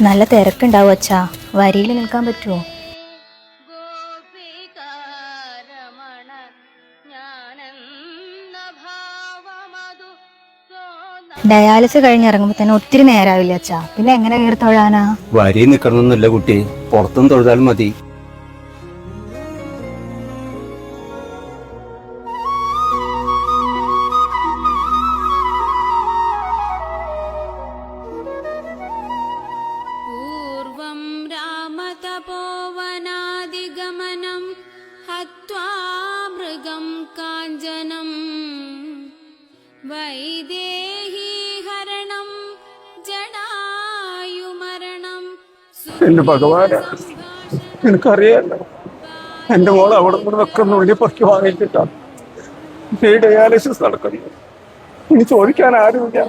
നല്ല തിരക്കുണ്ടാവും അച്ഛാ, വരിയിൽ നിൽക്കാൻ പറ്റുമോ? ഡയാലിസിസ് കഴിഞ്ഞിറങ്ങുമ്പോ തന്നെ ഒത്തിരി നേരാവില്ല അച്ഛാ, പിന്നെ എങ്ങനെ കയറി തൊഴാനാ? വരി നിക്കണമെന്നില്ല കുട്ടി, പുറത്തും തൊഴുതാൽ മതി. പൂർവം രാമതപോവനാദിഗമനം ഹത്വാ മൃഗം കാഞ്ചനം വൈദേഹി ഹരണം ജടായുമരണം. എന്റെ ഭഗവാന്, എനിക്കറിയാലോ എന്റെ മോള് അവിടെ നിന്നൊക്കെ നുള്ളി പൊക്കി വാങ്ങിച്ചിട്ടാണ് ഈ ഡയാലിസിസ് നടക്കുന്നത്. ഇനി ചോദിക്കാൻ ആരുമില്ല.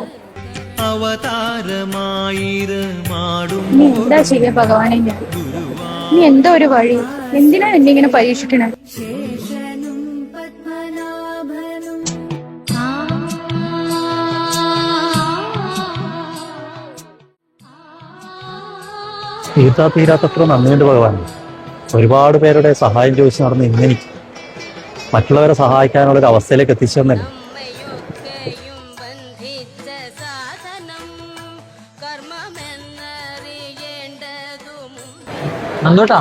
നീ എന്താ ചെയ്യാ ഭഗവാനെ? നീ എന്താ ഒരു വഴി? എന്തിനാ എന്നെ ഇങ്ങനെ പരീക്ഷിക്കണേ? തീരാത്തത്ര നന്ദിയുണ്ട് ഭഗവാൻ. ഒരുപാട് പേരുടെ സഹായം ചോദിച്ചു നടന്ന് ഇന്നെനിക്ക് മറ്റുള്ളവരെ സഹായിക്കാനുള്ള ഒരു അവസ്ഥയിലേക്ക് എത്തിച്ചെന്നല്ലേ. നന്ദോട്ടാ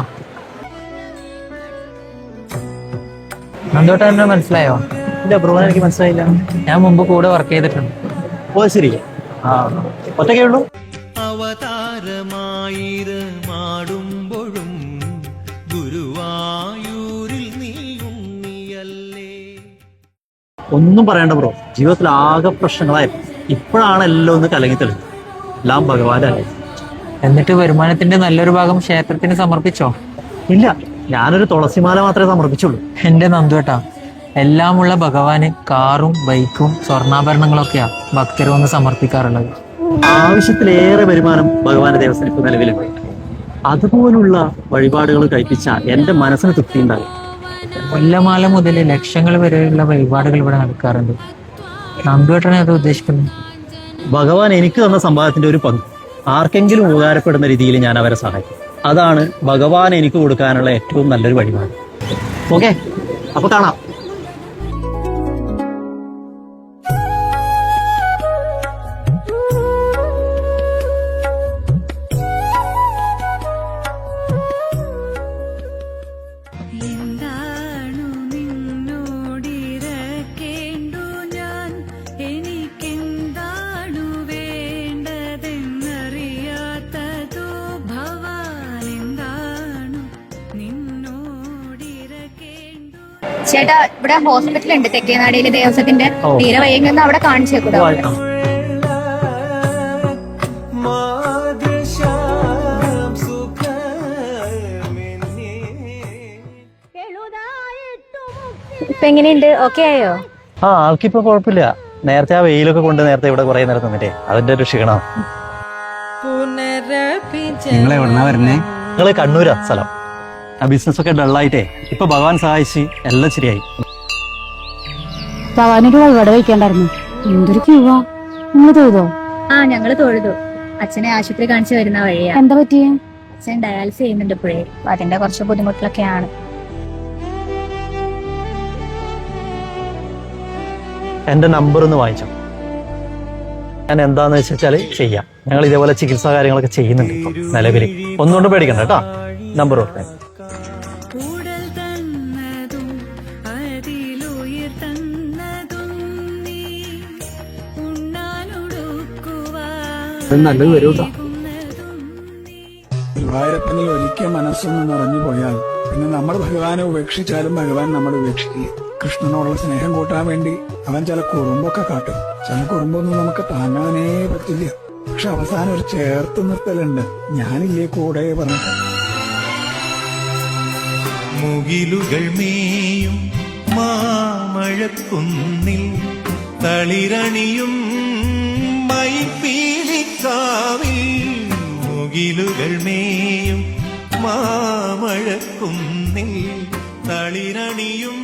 എന്നെ മനസ്സിലായോ? ഇല്ല ബ്രോ, എനിക്ക് മനസ്സിലായില്ല. ഞാൻ മുമ്പ് കൂടെ വർക്ക് ചെയ്തിട്ടുണ്ട്. ഓ ശരി, ആ ഒറ്റയ്ക്കേ ഉള്ളൂ. അവതാരമായിരമാടുമ്പോഴും ഗുരുവായൂരിൽ നീ ഉണ്ണിയല്ലേ. ഒന്നും പറയണ്ട ബ്രോ, ജീവിതത്തിൽ ആകെ പ്രശ്നങ്ങളായിരുന്നു. ഇപ്പോഴാണ് എല്ലാം ഒന്ന് കലങ്ങി തെളിഞ്ഞത്. എല്ലാം ഭഗവാന്റെ അല്ലേ. എന്നിട്ട് വരുമാനത്തിന്റെ നല്ലൊരു ഭാഗം ക്ഷേത്രത്തിന് സമർപ്പിച്ചോ? ഇല്ല, ഞാനൊരു തുളസിമാല മാത്രമേ സമർപ്പിച്ചുള്ളൂ. എന്റെ നന്ദുവേട്ടാ, എല്ലാമുള്ള ഭഗവാന് കാറും ബൈക്കും സ്വർണ്ണാഭരണങ്ങളൊക്കെയാ ഭക്തർ വന്ന് സമർപ്പിക്കാറുള്ളത്. ആവശ്യത്തിലേറെ വരുമാനം ഭഗവാന്റെ ദേവസ്ഥയിൽ ഇപ്പൊ നിലവിലുണ്ട്. അതുപോലുള്ള വഴിപാടുകൾ കഴിപ്പിച്ച എന്റെ മനസ്സിന് തൃപ്തി ഉണ്ടാകും. കൊല്ലമാല മുതൽ ലക്ഷങ്ങൾ വരെയുള്ള വഴിപാടുകൾ ഇവിടെ നടക്കാറുണ്ട്. നന്ദുവേട്ടനെ അത് ഉദ്ദേശിക്കുന്നു. ഭഗവാൻ എനിക്ക് തന്ന സമ്പാദത്തിന്റെ ഒരു പങ്ക് ആർക്കെങ്കിലും ഉപകാരപ്പെടുന്ന രീതിയിൽ ഞാൻ അവരെ സഹായിക്കും. അതാണ് ഭഗവാൻ എനിക്ക് കൊടുക്കാനുള്ള ഏറ്റവും നല്ലൊരു വഴിപാട്. ഓക്കെ, അപ്പൊ കാണാം. ചേട്ടാ, ഇവിടെ ഹോസ്പിറ്റൽ ഉണ്ട് തെക്കേനാടിയിലെ ദേവസ്വത്തിന്റെ. തീരെ വൈകുന്ന അവിടെ കാണിച്ചേക്കൂടാ. ഇപ്പൊ എങ്ങനെയുണ്ട്? ഓക്കെ ആയോ? ആൾക്കിപ്പോ കുഴപ്പമില്ല. നേരത്തെ ആ വെയിലൊക്കെ കൊണ്ട് നേരത്തെ ഇവിടെ കുറെ നേരം നിന്നിട്ടേ അതിന്റെ ഒരു ക്ഷീണം. നിങ്ങൾ എവിടുന്നാ വരുന്നേ? നിങ്ങള് കണ്ണൂരാ സ്ഥലം. ആ ബിസിനസ് ഒക്കെ ഡള്ളായിട്ടേ ഇപ്പൊ ഭഗവാൻ സഹായിച്ച് എല്ലാം ശരിയായി. ഭഗവാനൊരു വഴിപാട് വയ്ക്കേണ്ടായിരുന്നു. എന്തൊരു ക്യൂവാ. നിങ്ങൾ തൊഴുതോ? ആ, ഞങ്ങള് തൊഴുതു. അച്ഛനെ ആശുപത്രി കാണിച്ചു വരുന്ന വഴിയാ. എന്താ പറ്റിയേ? അച്ഛൻ ഡയാലിസിസ് ചെയ്യുന്നുണ്ട് ഇപ്പോഴേ. അതിന്റെ കുറച്ച് ബുദ്ധിമുട്ടിലൊക്കെയാണ്. എന്റെ നമ്പർ ഒന്ന് വാങ്ങിച്ചോ. ഞാൻ എന്താന്ന് വെച്ചാല് ചെയ്യാം. ഞങ്ങൾ ഇതേപോലെ ചികിത്സാ കാര്യങ്ങളൊക്കെ ചെയ്യുന്നുണ്ട് ഇപ്പൊ നിലവിൽ. ഒന്നുകൊണ്ട് പേടിക്കണ്ട കേട്ടോ. നമ്പർ ഓർക്കാൻ നല്ലത് വരൂട്ടോ. ഗുരുവായൂരപ്പനിൽ ഒരിക്കൽ മനസ്സൊന്ന് നിറഞ്ഞു പോയാൽ പിന്നെ നമ്മൾ ഭഗവാനെ ഉപേക്ഷിച്ചാലും ഭഗവാൻ നമ്മൾ ഉപേക്ഷിക്കില്ല. കൃഷ്ണനോടുള്ള സ്നേഹം കൂട്ടാൻ വേണ്ടി അവൻ ചില കുറുമ്പൊക്കെ കാട്ടും. ചില കുറുമ്പൊന്നും നമുക്ക് താങ്ങാനേ പറ്റില്ല. പക്ഷെ അവസാനം ഒരു ചേർത്ത് നിർത്തലുണ്ട്. ഞാനില്ലേ കൂടെ പറഞ്ഞിട്ട്. മുകിലുകൾ മേയും മാമഴക്കുന്നിൽ തളിരണിയും മൈപ്പീലിക്കാവിൽ. മുകിലുകൾ മേയും മാമഴക്കുന്നിൽ തളിരണിയും